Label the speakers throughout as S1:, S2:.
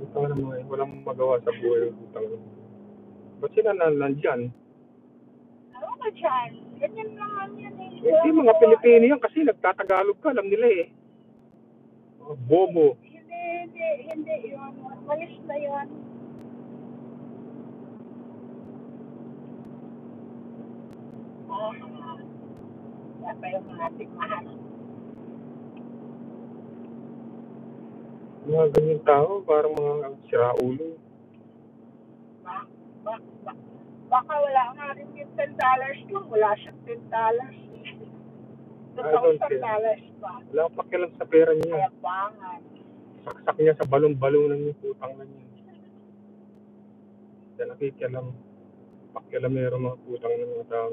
S1: Ito naman, walang magawa sa buhay. Ba't sila nandyan?
S2: Ano ka dyan? Ganyan naman yan eh.
S1: Hindi, mga Pilipino yan kasi nagtatagalog ka, alam nila eh. Bobo.
S2: Hindi yun. Malis na yun. Kaya pa yung mga tikmahan.
S1: Mga ganyan tao, parang mga siraulo.
S2: Baka wala nga rin yung $10 kung wala siyang $10. $2,000 pa.
S1: Wala akong pakialam sa pera niya.
S2: Kayabangan.
S1: Saksak niya sa balon-balunan yung putang na niya. Kaya nakikialam. Pakialamero mga putang ng mga tao.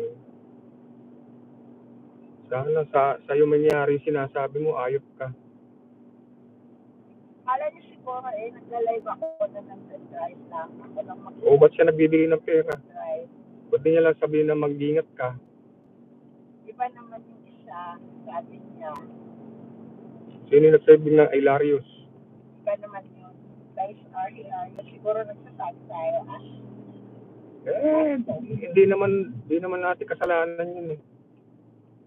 S1: Sana sa'yo mangyari sinasabi mo, ayop ka.
S2: Kala niyo siguro nagla-live ako na nag-drive lang. Ako lang
S1: O ba't siya nagbibigay ng pera?
S2: mag-drive.
S1: Ba't di niya lang sabihin na mag-ingat ka?
S2: Iba naman yung isa, sabi niya.
S1: Sino yung nagsabi ng Hilarious?
S2: Iba naman yun. Guys are here. Siguro nagsasabi tayo.
S1: Hindi naman natin kasalanan yun eh.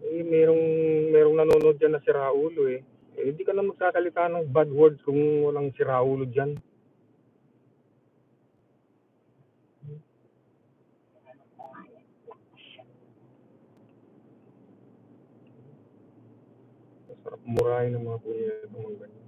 S1: Merong nanonood dyan na si Raulo eh. Hindi ka na magsasalita ng bad words kung walang si Raulo dyan. Masarap murahin ng mga kuya itong mga ganyan.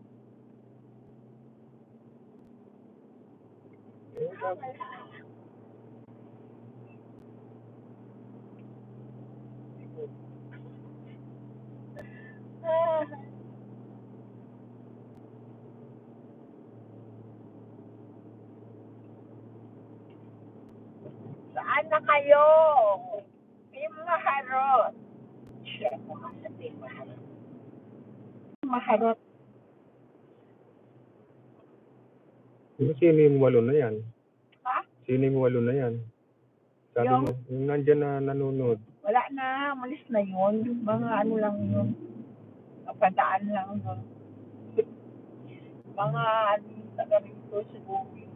S2: Saan na kayo? Yung mga harot. Siya po masabi maharot. Maharot.
S1: Sino yung walo na yan?
S2: Ha?
S1: Sino yung walo na yan? Sabi mo, yung nandyan na nanonood.
S2: Wala na, malis na yun. Mga ano lang yun. Kapadaan lang yun. Mga taga rito siguro yun.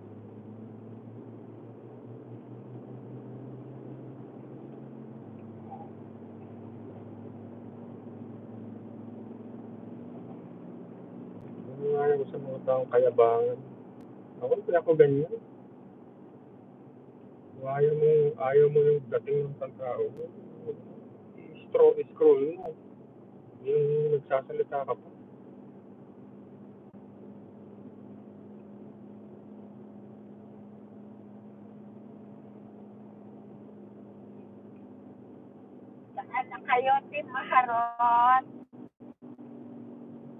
S1: Ayaw ko sa mga taong kayabangan. Ako ganyan. Ayaw mo yung dating ng pagkao. Scroll mo. Yung nagsasalita ka pa.
S2: Saan na kayo, Team Maharot?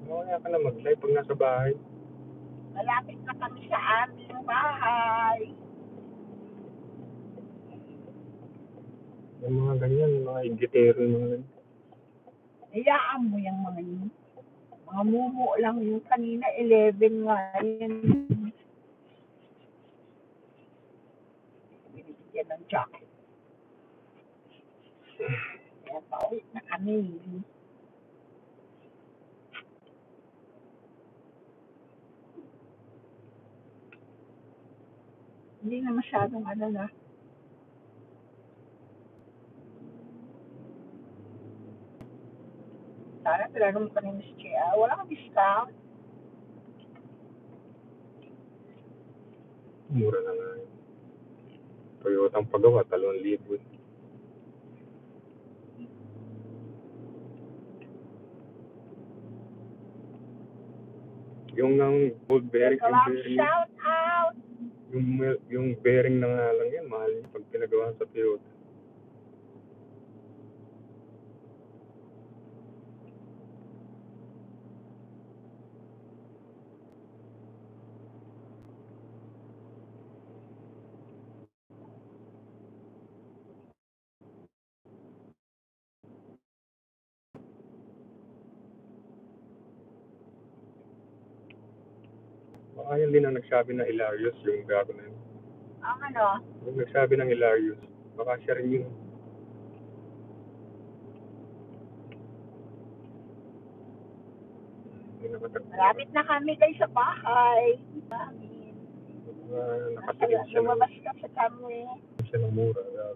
S1: Kaya ka na mag-live pag nasa bahay.
S2: Malapit na kami sa aming bahay.
S1: Yung mga ganyan, yung mga igitero, yung mga ganyan.
S2: Iyaan mo yung mga yun. Mga mumu lang yung kanina, 11 nga yun. Binibigyan ng jacket. Kaya pauwi na kami. Hindi na masyadong ano na. Sana talagang pa ni Miss Chia. Wala kang discount.
S1: Mura na nga yun. Toyota ang pagawa, 2,000. Yung ng gold bearing,
S2: Shout out!
S1: yung bearing na nga lang yan, mahal yung pag pinagawa sa Toyota. Baka yun din ang nagsabi na Hilarious, yung gago na yun.
S2: Ang ano?
S1: Yung nagsabi ng Hilarious, baka siya rin yung
S2: Malapit na kami guys sa bahay. Amin.
S1: nakatingin siya ng,
S2: Lumabas ka sa kami.
S1: siya ng mura.